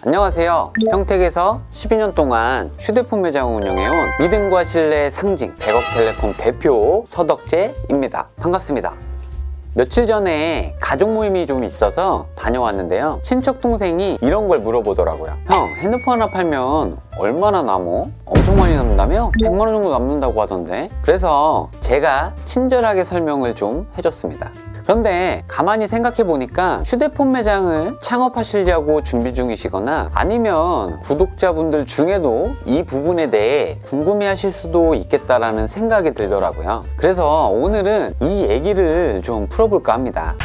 안녕하세요. 평택에서 12년 동안 휴대폰 매장을 운영해온 믿음과 신뢰의 상징 백억텔레콤 대표 서덕재입니다. 반갑습니다. 며칠 전에 가족 모임이 좀 있어서 다녀왔는데요, 친척 동생이 이런 걸 물어보더라고요. 형, 핸드폰 하나 팔면 얼마나 남어? 엄청 많이 남는다며? 100만 원 정도 남는다고 하던데. 그래서 제가 친절하게 설명을 좀 해줬습니다. 그런데 가만히 생각해 보니까 휴대폰 매장을 창업하시려고 준비 중이시거나 아니면 구독자분들 중에도 이 부분에 대해 궁금해 하실 수도 있겠다라는 생각이 들더라고요. 그래서 오늘은 이 얘기를 좀 풀어볼까 합니다.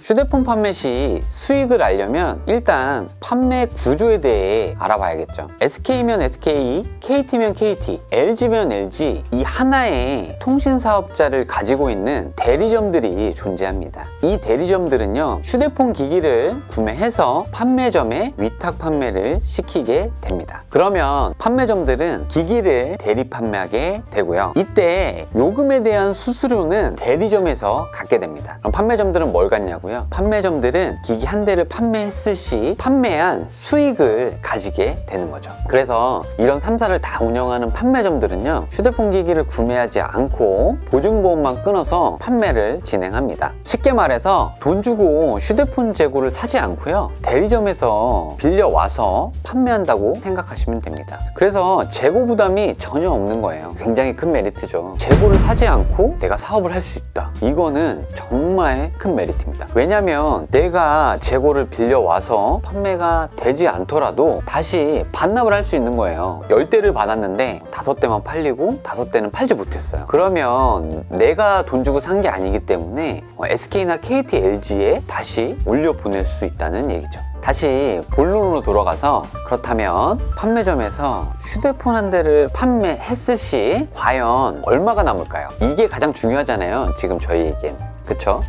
휴대폰 판매 시 수익을 알려면 일단 판매 구조에 대해 알아봐야겠죠. SK면 SK, KT면 KT, LG면 LG, 이 하나의 통신사업자를 가지고 있는 대리점들이 존재합니다. 이 대리점들은요, 휴대폰 기기를 구매해서 판매점에 위탁 판매를 시키게 됩니다. 그러면 판매점들은 기기를 대리 판매하게 되고요. 이때 요금에 대한 수수료는 대리점에서 갖게 됩니다. 그럼 판매점들은 뭘 갖냐고요? 판매점들은 기기 한 대를 판매했을 시 판매한 수익을 가지게 되는 거죠. 그래서 이런 3사를 다 운영하는 판매점들은요, 휴대폰 기기를 구매하지 않고 보증보험만 끊어서 판매를 진행합니다. 쉽게 말해서 돈 주고 휴대폰 재고를 사지 않고요, 대리점에서 빌려와서 판매한다고 생각하시면 됩니다. 그래서 재고 부담이 전혀 없는 거예요. 굉장히 큰 메리트죠. 재고를 사지 않고 내가 사업을 할 수 있다. 이거는 정말 큰 메리트입니다. 왜냐면 내가 재고를 빌려와서 판매가 되지 않더라도 다시 반납을 할 수 있는 거예요. 10대를 받았는데 5대만 팔리고 5대는 팔지 못했어요. 그러면 내가 돈 주고 산 게 아니기 때문에 SK나 KT, LG에 다시 올려보낼 수 있다는 얘기죠. 다시 본론으로 돌아가서, 그렇다면 판매점에서 휴대폰 한 대를 판매했을 시 과연 얼마가 남을까요? 이게 가장 중요하잖아요, 지금 저희에겐. 그쵸?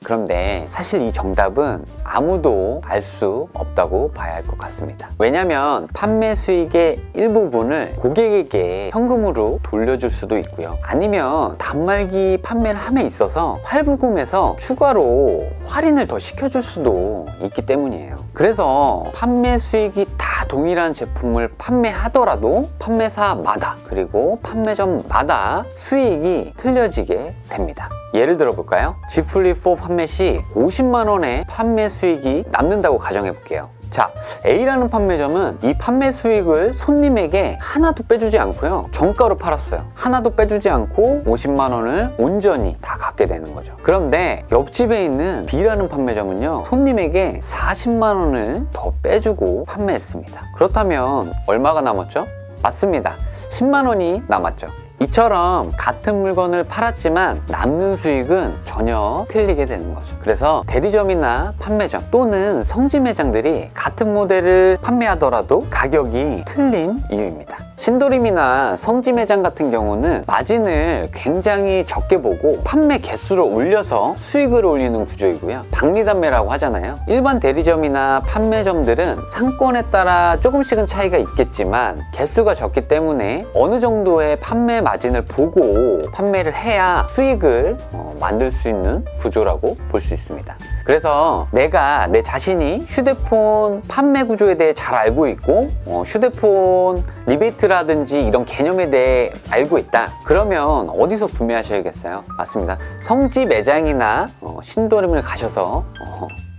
그런데 사실 이 정답은 아무도 알 수 없다고 봐야 할 것 같습니다. 왜냐면 판매 수익의 일부분을 고객에게 현금으로 돌려줄 수도 있고요, 아니면 단말기 판매를 함에 있어서 할부금에서 추가로 할인을 더 시켜줄 수도 있기 때문이에요. 그래서 판매 수익이 다 동일한 제품을 판매하더라도 판매사마다 그리고 판매점마다 수익이 틀려지게 됩니다. 예를 들어 볼까요? Z Flip 4 판매 시 50만 원의 판매 수익이 남는다고 가정해 볼게요. 자, A라는 판매점은 이 판매 수익을 손님에게 하나도 빼주지 않고요, 정가로 팔았어요. 하나도 빼주지 않고 50만 원을 온전히 다 갖게 되는 거죠. 그런데 옆집에 있는 B라는 판매점은요, 손님에게 40만 원을 더 빼주고 판매했습니다. 그렇다면 얼마가 남았죠? 맞습니다. 10만 원이 남았죠. 이처럼 같은 물건을 팔았지만 남는 수익은 전혀 틀리게 되는 거죠. 그래서 대리점이나 판매점 또는 성지 매장들이 같은 모델을 판매하더라도 가격이 틀린 이유입니다. 신도림이나 성지 매장 같은 경우는 마진을 굉장히 적게 보고 판매 개수를 올려서 수익을 올리는 구조이고요, 박리담매라고 하잖아요. 일반 대리점이나 판매점들은 상권에 따라 조금씩은 차이가 있겠지만 개수가 적기 때문에 어느 정도의 판매 마진을 보고 판매를 해야 수익을 만들 수 있는 구조라고 볼 수 있습니다. 그래서 내가 내 자신이 휴대폰 판매 구조에 대해 잘 알고 있고 휴대폰 리베이트라든지 이런 개념에 대해 알고 있다. 그러면 어디서 구매하셔야겠어요? 맞습니다. 성지 매장이나 신도림을 가셔서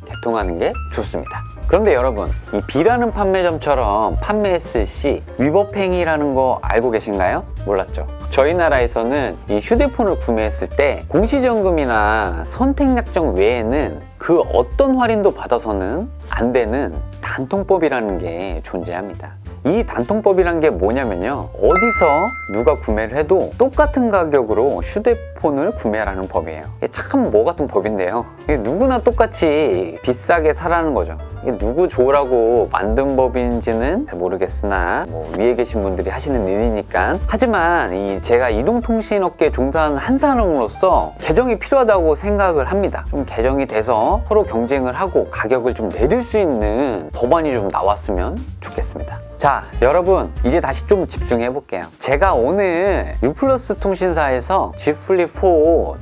개통하는 게 좋습니다. 그런데 여러분, 이 B라는 판매점처럼 판매했을 시 위법행위라는 거 알고 계신가요? 몰랐죠? 저희 나라에서는 이 휴대폰을 구매했을 때 공시지원금이나 선택약정 외에는 그 어떤 할인도 받아서는 안 되는 단통법이라는 게 존재합니다. 이 단통법이란 게 뭐냐면요, 어디서 누가 구매를 해도 똑같은 가격으로 휴대폰 휴대폰을 구매하라는 법이에요. 이게 참 뭐 같은 법인데요. 이게 누구나 똑같이 비싸게 사라는 거죠. 이게 누구 좋으라고 만든 법인지는 잘 모르겠으나 뭐 위에 계신 분들이 하시는 일이니까. 하지만 제가 이동통신업계에 종사하는 한 사람으로서 개정이 필요하다고 생각을 합니다. 좀 개정이 돼서 서로 경쟁을 하고 가격을 좀 내릴 수 있는 법안이 좀 나왔으면 좋겠습니다. 자, 여러분 이제 다시 좀 집중해 볼게요. 제가 오늘 유플러스 통신사에서 Z 플립 4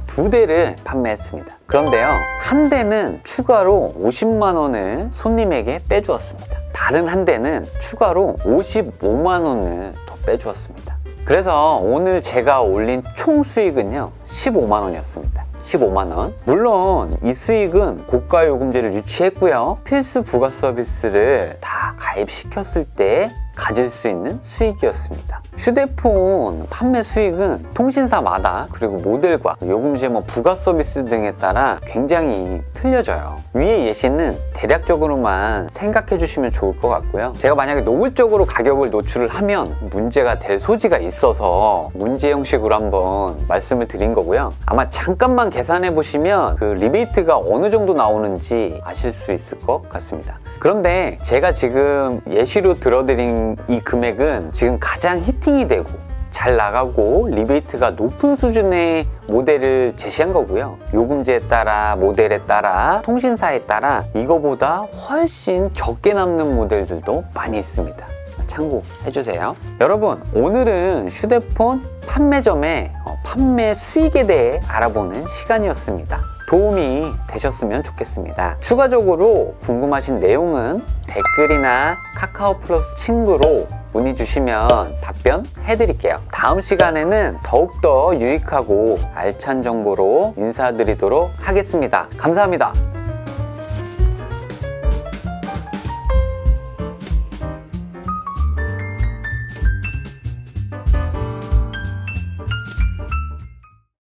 2대를 판매했습니다. 그런데요, 한 대는 추가로 50만 원을 손님에게 빼주었습니다. 다른 한 대는 추가로 55만 원을 더 빼주었습니다. 그래서 오늘 제가 올린 총 수익은요 15만 원이었습니다. 15만 원. 물론 이 수익은 고가 요금제를 유치했고요, 필수 부가 서비스를 다 가입시켰을 때 가질 수 있는 수익이었습니다. 휴대폰 판매 수익은 통신사마다 그리고 모델과 요금제 부가 서비스 등에 따라 굉장히 틀려져요. 위의 예시는 대략적으로만 생각해 주시면 좋을 것 같고요. 제가 만약에 노골적으로 가격을 노출을 하면 문제가 될 소지가 있어서 문제 형식으로 한번 말씀을 드린 거고요. 아마 잠깐만 계산해 보시면 그 리베이트가 어느 정도 나오는지 아실 수 있을 것 같습니다. 그런데 제가 지금 예시로 들어드린 이 금액은 지금 가장 히팅이 되고 잘 나가고 리베이트가 높은 수준의 모델을 제시한 거고요. 요금제에 따라, 모델에 따라, 통신사에 따라 이거보다 훨씬 적게 남는 모델들도 많이 있습니다. 참고해주세요. 여러분, 오늘은 휴대폰 판매점의 판매 수익에 대해 알아보는 시간이었습니다. 도움이 되셨으면 좋겠습니다. 추가적으로 궁금하신 내용은 댓글이나 카카오 플러스 친구로 문의 주시면 답변해 드릴게요. 다음 시간에는 더욱더 유익하고 알찬 정보로 인사드리도록 하겠습니다. 감사합니다.